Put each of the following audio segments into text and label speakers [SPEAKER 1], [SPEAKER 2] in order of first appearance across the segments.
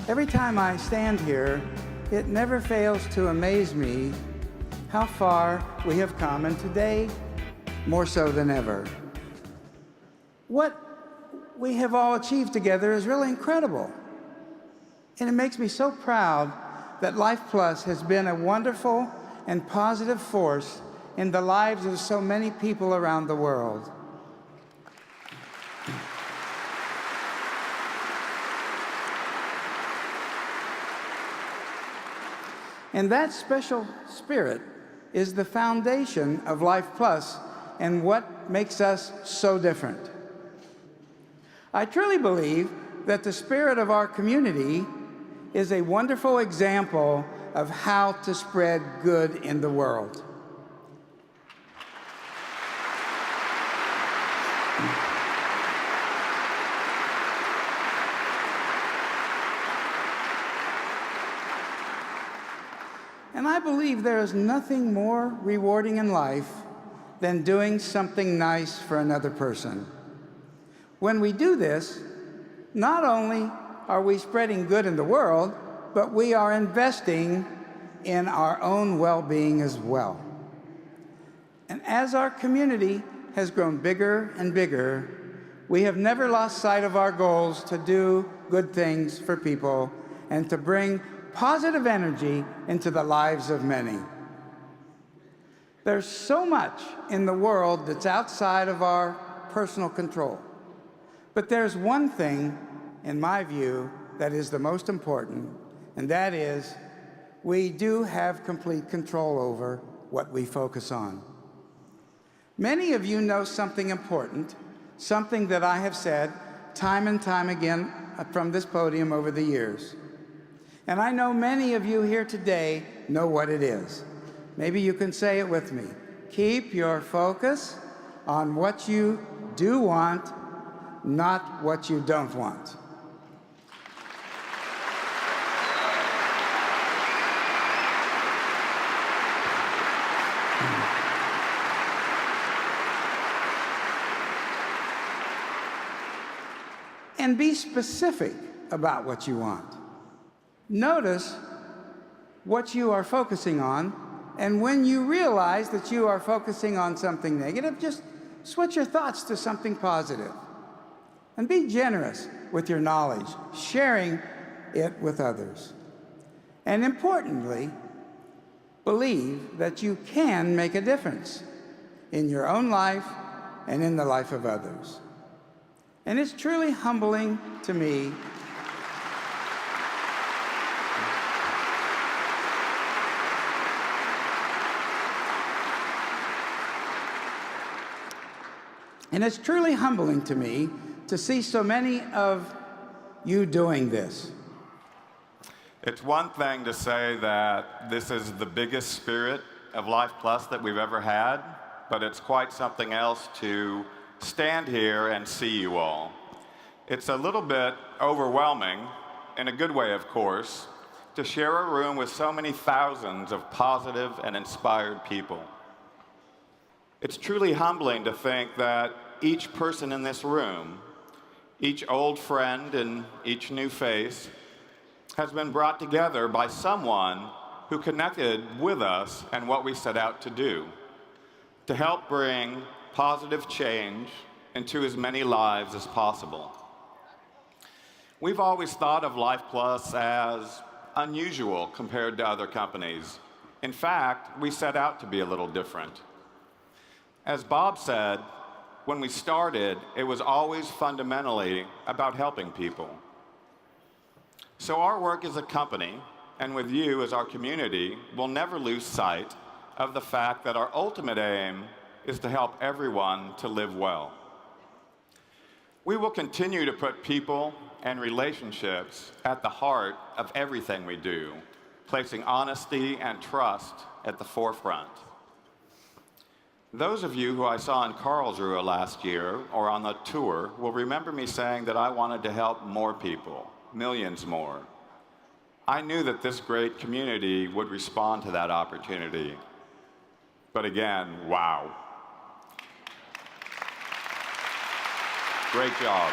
[SPEAKER 1] Every time I stand here, it never fails to amaze me how far we have come, and today, more so than ever. What we have all achieved together is really incredible. And it makes me so proud that Lifeplus has been a wonderful and positive force in the lives of so many people around the world. And that special spirit is the foundation of Lifeplus and what makes us so different. I truly believe that the spirit of our community is a wonderful example of how to spread good in the world. And I believe there is nothing more rewarding in life than doing something nice for another person. When we do this, not only are we spreading good in the world, but we are investing in our own well-being as well. And as our community has grown bigger and bigger, we have never lost sight of our goals to do good things for people and to bring positive energy into the lives of many. There's so much in the world that's outside of our personal control. But there's one thing, in my view, that is the most important, and that is we do have complete control over what we focus on. Many of you know something important, something that I have said time and time again from this podium over the years. And I know many of you here today know what it is. Maybe you can say it with me. Keep your focus on what you do want, not what you don't want. And be specific about what you want. Notice what you are focusing on, and when you realize that you are focusing on something negative, just switch your thoughts to something positive. And be generous with your knowledge, sharing it with others. And importantly, believe that you can make a difference in your own life and in the life of others. And it's truly humbling to me to see so many of you doing this.
[SPEAKER 2] It's one thing to say that this is the biggest spirit of Lifeplus that we've ever had, but it's quite something else to stand here and see you all. It's a little bit overwhelming, in a good way, of course, to share a room with so many thousands of positive and inspired people. It's truly humbling to think that each person in this room, each old friend and each new face, has been brought together by someone who connected with us and what we set out to do, to help bring positive change into as many lives as possible. We've always thought of Lifeplus as unusual compared to other companies. In fact, we set out to be a little different. As Bob said, when we started, it was always fundamentally about helping people. So our work as a company, and with you as our community, will never lose sight of the fact that our ultimate aim is to help everyone to live well. We will continue to put people and relationships at the heart of everything we do, placing honesty and trust at the forefront. Those of you who I saw in Karlsruhe last year or on the tour will remember me saying that I wanted to help more people, millions more. I knew that this great community would respond to that opportunity. But again, wow. Great job.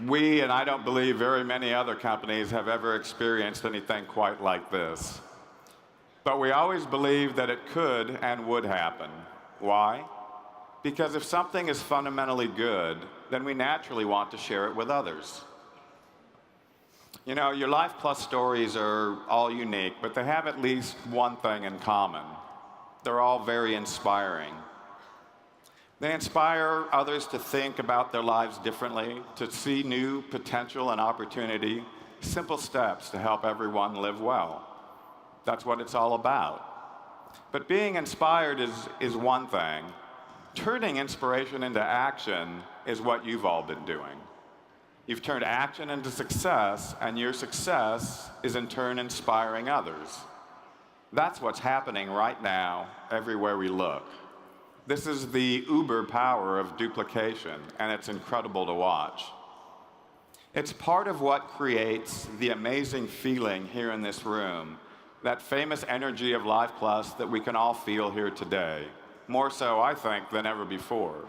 [SPEAKER 2] We, and I don't believe very many other companies, have ever experienced anything quite like this. But we always believed that it could and would happen. Why? Because if something is fundamentally good, then we naturally want to share it with others. You know, your Lifeplus stories are all unique, but they have at least one thing in common. They're all very inspiring. They inspire others to think about their lives differently, to see new potential and opportunity, simple steps to help everyone live well. That's what it's all about. But being inspired is one thing. Turning inspiration into action is what you've all been doing. You've turned action into success, and your success is in turn inspiring others. That's what's happening right now everywhere we look. This is the uber power of duplication, and it's incredible to watch. It's part of what creates the amazing feeling here in this room, that famous energy of Lifeplus that we can all feel here today, more so, I think, than ever before.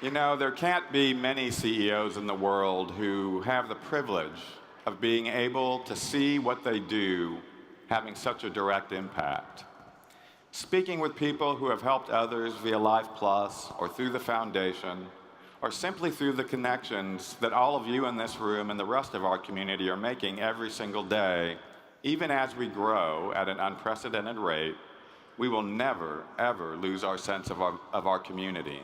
[SPEAKER 2] You know, there can't be many CEOs in the world who have the privilege of being able to see what they do having such a direct impact. Speaking with people who have helped others via Lifeplus or through the foundation, or simply through the connections that all of you in this room and the rest of our community are making every single day, even as we grow at an unprecedented rate, we will never, ever lose our sense of our community.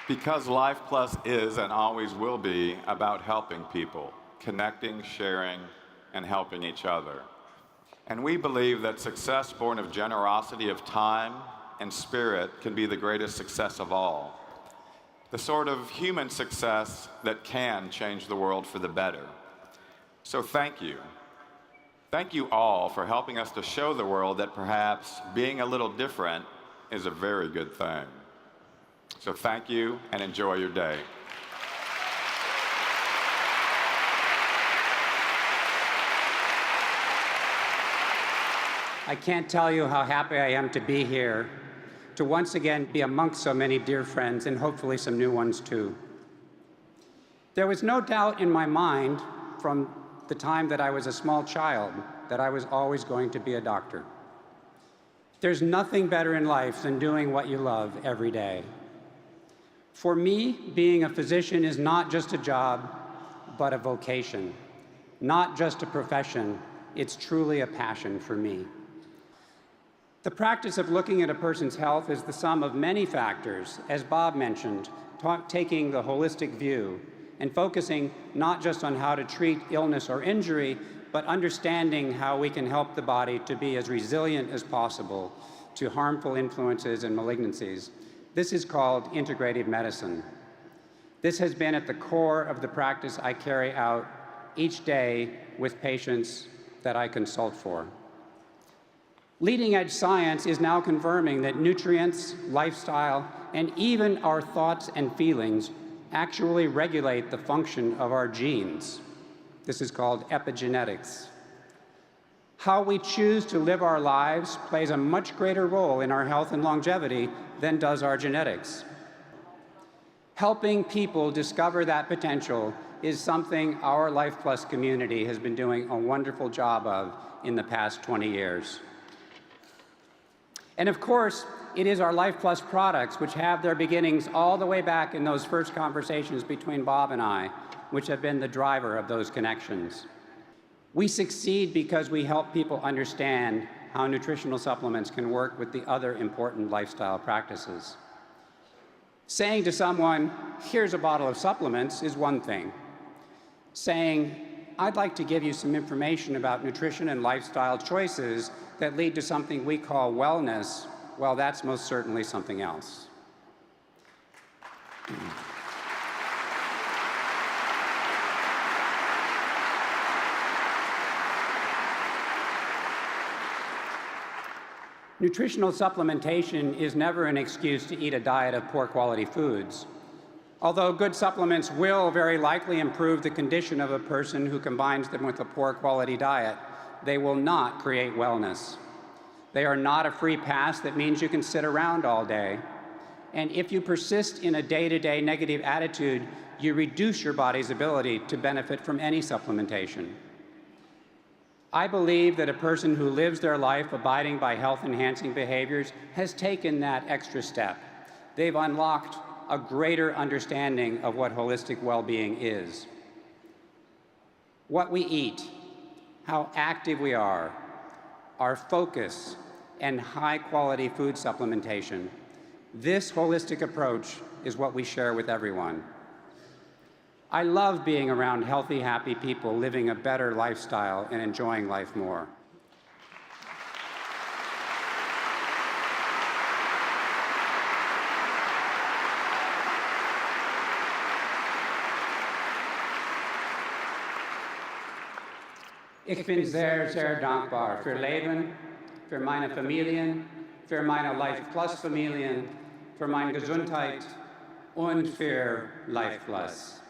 [SPEAKER 2] Because Lifeplus is and always will be about helping people, connecting, sharing, and helping each other. And we believe that success born of generosity of time and spirit can be the greatest success of all. The sort of human success that can change the world for the better. So thank you. Thank you all for helping us to show the world that perhaps being a little different is a very good thing. So thank you and enjoy your day.
[SPEAKER 3] I can't tell you how happy I am to be here, to once again be amongst so many dear friends and hopefully some new ones too. There was no doubt in my mind from the time that I was a small child that I was always going to be a doctor. There's nothing better in life than doing what you love every day. For me, being a physician is not just a job, but a vocation. Not just a profession, it's truly a passion for me. The practice of looking at a person's health is the sum of many factors, as Bob mentioned, taking the holistic view and focusing not just on how to treat illness or injury, but understanding how we can help the body to be as resilient as possible to harmful influences and malignancies. This is called integrative medicine. This has been at the core of the practice I carry out each day with patients that I consult for. Leading-edge science is now confirming that nutrients, lifestyle, and even our thoughts and feelings actually regulate the function of our genes. This is called epigenetics. How we choose to live our lives plays a much greater role in our health and longevity than does our genetics. Helping people discover that potential is something our Lifeplus community has been doing a wonderful job of in the past 20 years. And of course, it is our Lifeplus products, which have their beginnings all the way back in those first conversations between Bob and I, which have been the driver of those connections. We succeed because we help people understand how nutritional supplements can work with the other important lifestyle practices. Saying to someone, here's a bottle of supplements, is one thing. Saying, I'd like to give you some information about nutrition and lifestyle choices that lead to something we call wellness, well, that's most certainly something else. Nutritional supplementation is never an excuse to eat a diet of poor quality foods. Although good supplements will very likely improve the condition of a person who combines them with a poor quality diet, they will not create wellness. They are not a free pass that means you can sit around all day. And if you persist in a day-to-day negative attitude, you reduce your body's ability to benefit from any supplementation. I believe that a person who lives their life abiding by health-enhancing behaviors has taken that extra step. They've unlocked a greater understanding of what holistic well-being is. What we eat, how active we are, our focus, and high-quality food supplementation. This holistic approach is what we share with everyone. I love being around healthy, happy people living a better lifestyle and enjoying life more. Ich bin sehr, sehr dankbar für Leben, für meine Familien, für meine Lifeplus-Familien, für meine Gesundheit und für Lifeplus.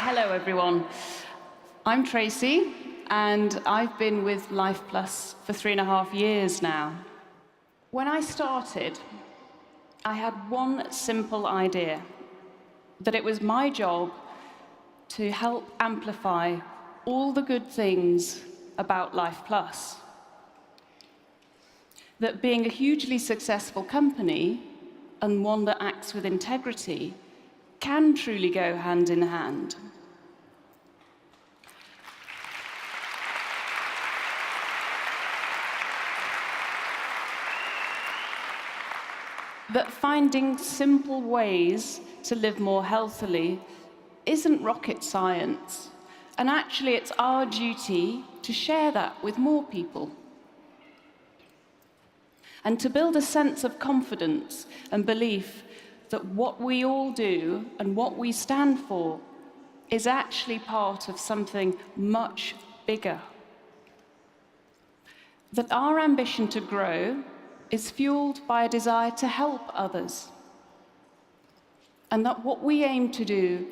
[SPEAKER 4] Hello, everyone. I'm Tracy, and I've been with Lifeplus for 3.5 years now. When I started, I had one simple idea, that it was my job to help amplify all the good things about Lifeplus. That being a hugely successful company, and one that acts with integrity, can truly go hand in hand. That finding simple ways to live more healthily isn't rocket science, and actually it's our duty to share that with more people. And to build a sense of confidence and belief that what we all do and what we stand for is actually part of something much bigger. That our ambition to grow is fueled by a desire to help others. And that what we aim to do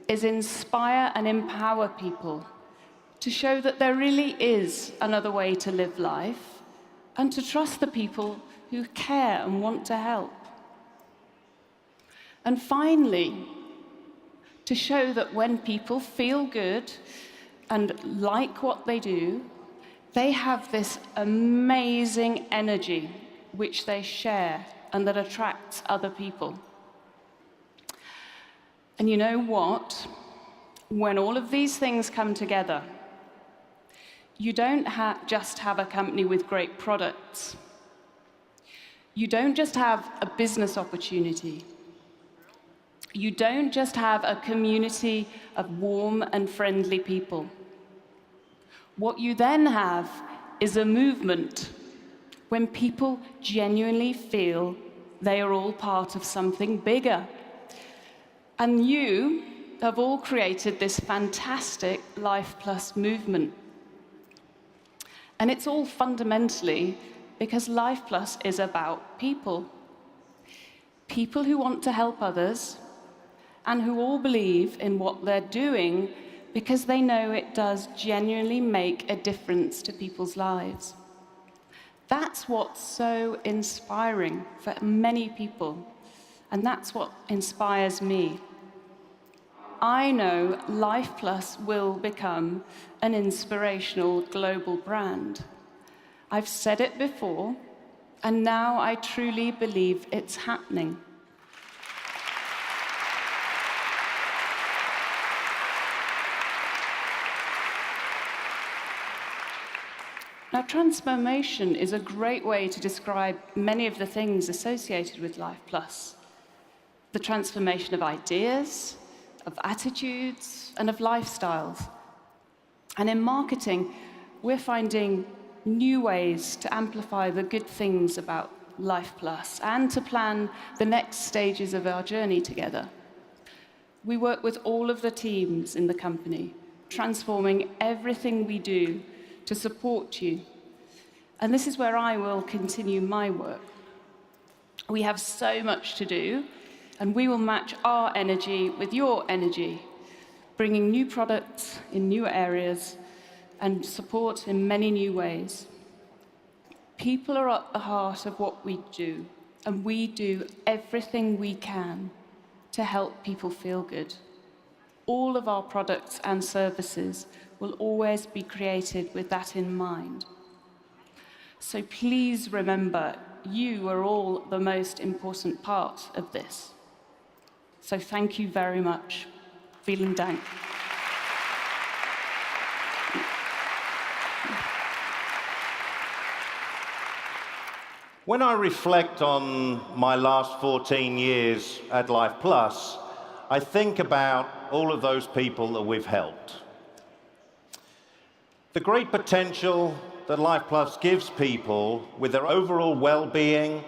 [SPEAKER 4] is inspire and empower people to show that there really is another way to live life and to trust the people who care and want to help. And finally, to show that when people feel good and like what they do, they have this amazing energy which they share and that attracts other people. And you know what? When all of these things come together, you don't just have a company with great products. You don't just have a business opportunity. You don't just have a community of warm and friendly people. What you then have is a movement when people genuinely feel they are all part of something bigger. And you have all created this fantastic Lifeplus movement. And it's all fundamentally because Lifeplus is about people. People who want to help others and who all believe in what they're doing because they know it does genuinely make a difference to people's lives. That's what's so inspiring for many people, and that's what inspires me. I know Lifeplus will become an inspirational global brand. I've said it before, and now I truly believe it's happening. Now, transformation is a great way to describe many of the things associated with Lifeplus. The transformation of ideas, of attitudes, and of lifestyles. And in marketing, we're finding new ways to amplify the good things about Lifeplus and to plan the next stages of our journey together. We work with all of the teams in the company, transforming everything we do to support you. And this is where I will continue my work. We have so much to do, and we will match our energy with your energy, bringing new products in new areas and support in many new ways. People are at the heart of what we do, and we do everything we can to help people feel good. All of our products and services will always be created with that in mind. So please remember, you are all the most important part of this. So thank you very much. Vielen Dank.
[SPEAKER 5] When I reflect on my last 14 years at Lifeplus, I think about all of those people that we've helped. The great potential that Lifeplus gives people with their overall well-being,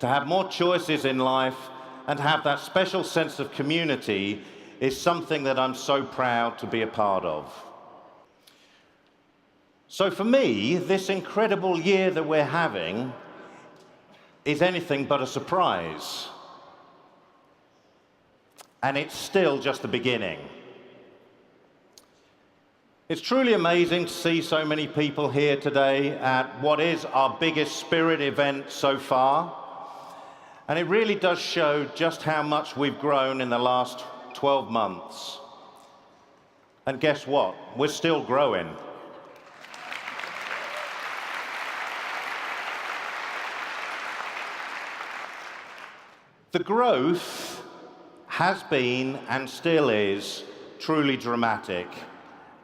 [SPEAKER 5] to have more choices in life, and have that special sense of community is something that I'm so proud to be a part of. So for me, this incredible year that we're having is anything but a surprise. And it's still just the beginning. It's truly amazing to see so many people here today at what is our biggest Spirit event so far. And it really does show just how much we've grown in the last 12 months. And guess what? We're still growing. The growth has been and still is truly dramatic.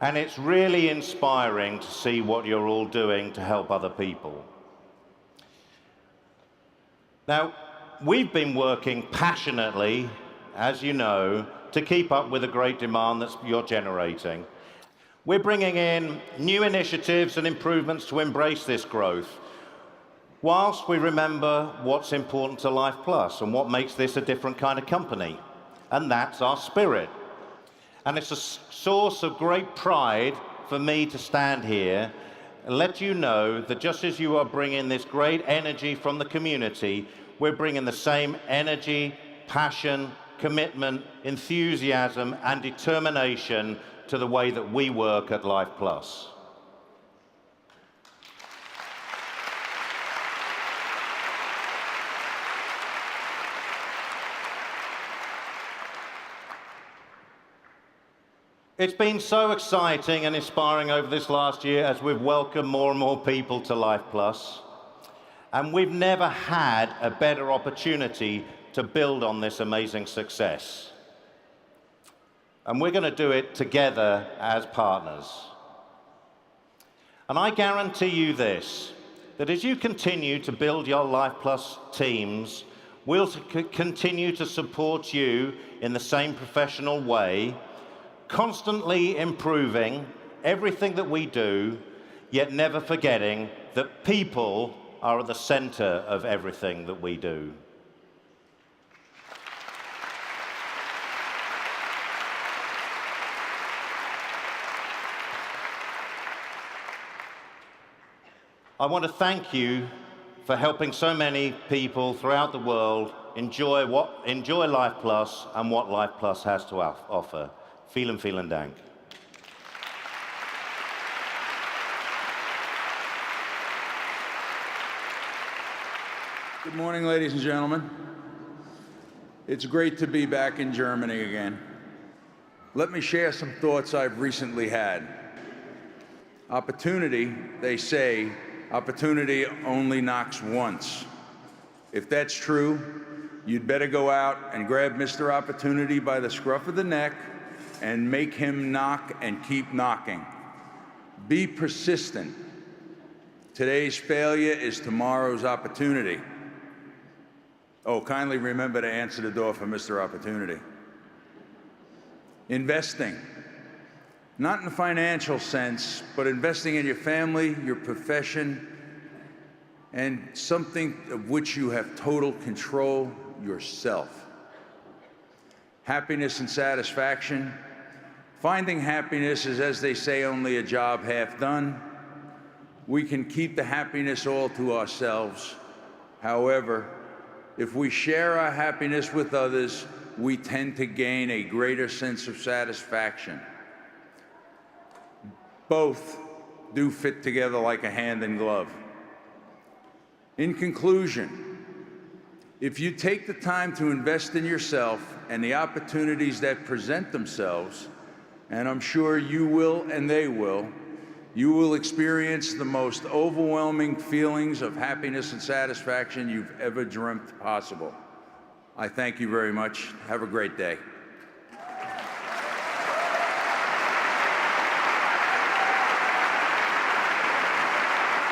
[SPEAKER 5] And it's really inspiring to see what you're all doing to help other people. Now, we've been working passionately, as you know, to keep up with the great demand that you're generating. We're bringing in new initiatives and improvements to embrace this growth, whilst we remember what's important to Lifeplus and what makes this a different kind of company, and that's our spirit. And it's a source of great pride for me to stand here and let you know that just as you are bringing this great energy from the community, we're bringing the same energy, passion, commitment, enthusiasm, and determination to the way that we work at Lifeplus. It's been so exciting and inspiring over this last year as we've welcomed more and more people to Lifeplus. And we've never had a better opportunity to build on this amazing success. And we're going to do it together as partners. And I guarantee you this, that as you continue to build your Lifeplus teams, we'll continue to support you in the same professional way, constantly improving everything that we do, yet never forgetting that people are at the center of everything that we do. I want to thank you for helping so many people throughout the world enjoy Lifeplus and what Lifeplus has to offer. Vielen Dank.
[SPEAKER 6] Good morning, ladies and gentlemen. It's great to be back in Germany again. Let me share some thoughts I've recently had. Opportunity, they say, opportunity only knocks once. If that's true, you'd better go out and grab Mr. Opportunity by the scruff of the neck and make him knock and keep knocking. Be persistent. Today's failure is tomorrow's opportunity. Oh, kindly remember to answer the door for Mr. Opportunity. Investing. Not in the financial sense, but investing in your family, your profession, and something of which you have total control, yourself. Happiness and we can keep the happiness all to ourselves. However, if we share our happiness with others, we tend to gain a greater sense of satisfaction. Both do fit together like a hand and glove. In conclusion, if you take the time to invest in yourself and the opportunities that present themselves, and I'm sure you will and they will, you will experience the most overwhelming feelings of happiness and satisfaction you've ever dreamt possible. I thank you very much. Have a great day.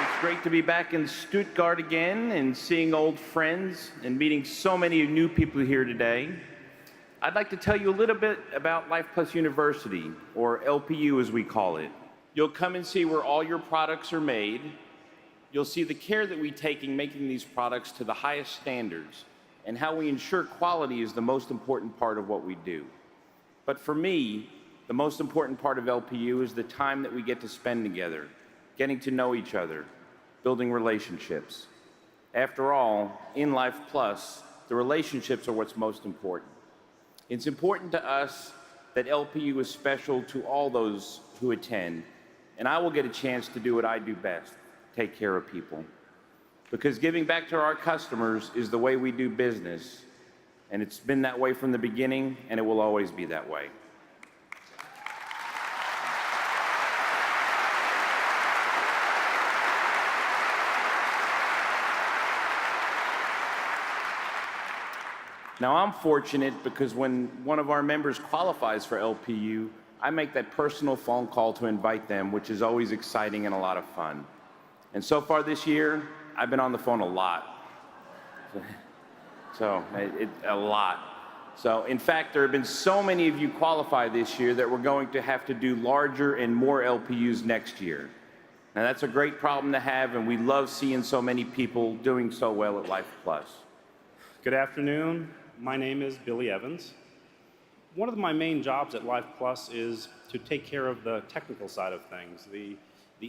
[SPEAKER 7] It's great to be back in Stuttgart again and seeing old friends and meeting so many new people here today. I'd like to tell you a little bit about Lifeplus University, or LPU as we call it. You'll come and see where all your products are made. You'll see the care that we take in making these products to the highest standards and how we ensure quality is the most important part of what we do. But for me, the most important part of LPU is the time that we get to spend together, getting to know each other, building relationships. After all, in Lifeplus, the relationships are what's most important. It's important to us that LPU is special to all those who attend, and I will get a chance to do what I do best, take care of people. Because giving back to our customers is the way we do business, and it's been that way from the beginning, and it will always be that way. Now, I'm fortunate because when one of our members qualifies for LPU, I make that personal phone call to invite them, which is always exciting and a lot of fun. And so far this year, I've been on the phone a lot. A lot. So, in fact, there have been so many of you qualify this year that we're going to have to do larger and more LPUs next year. Now, that's a great problem to have, and we love seeing so many people doing so well at Lifeplus.
[SPEAKER 8] Good afternoon. My name is Billy Evans. One of my main jobs at Lifeplus is to take care of the technical side of things, the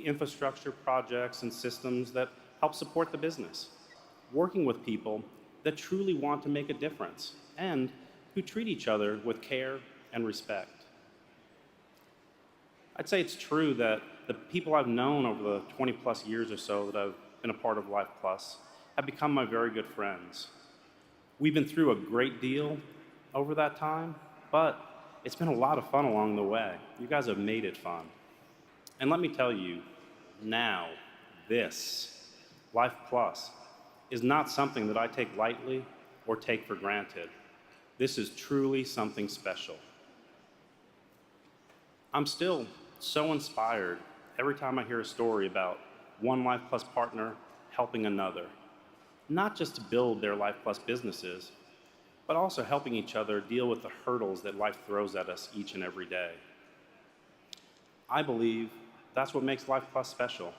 [SPEAKER 8] infrastructure projects and systems that help support the business. Working with people that truly want to make a difference and who treat each other with care and respect. I'd say it's true that the people I've known over the 20+ years or so that I've been a part of Lifeplus have become my very good friends. We've been through a great deal over that time, but it's been a lot of fun along the way. You guys have made it fun. And let me tell you, now, this, Lifeplus, is not something that I take lightly or take for granted. This is truly something special. I'm still so inspired every time I hear a story about one Lifeplus partner helping another, not just to build their Lifeplus businesses, but also helping each other deal with the hurdles that life throws at us each and every day. I believe that's what makes Lifeplus special.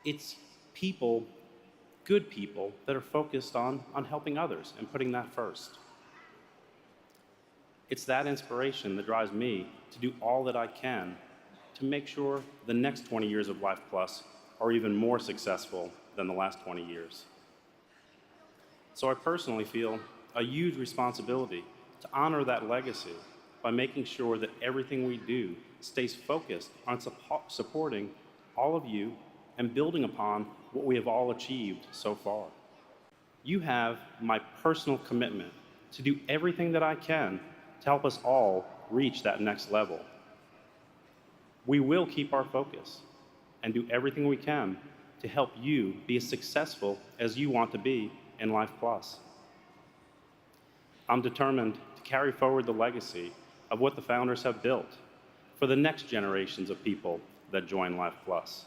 [SPEAKER 8] It's people, good people, that are focused on helping others and putting that first. It's that inspiration that drives me to do all that I can to make sure the next 20 years of Lifeplus are even more successful than the last 20 years. So I personally feel a huge responsibility to honor that legacy by making sure that everything we do stays focused on supporting all of you and building upon what we have all achieved so far. You have my personal commitment to do everything that I can to help us all reach that next level. We will keep our focus and do everything we can to help you be as successful as you want to be in Lifeplus. I'm determined to carry forward the legacy of what the founders have built for the next generations of people that join Lifeplus.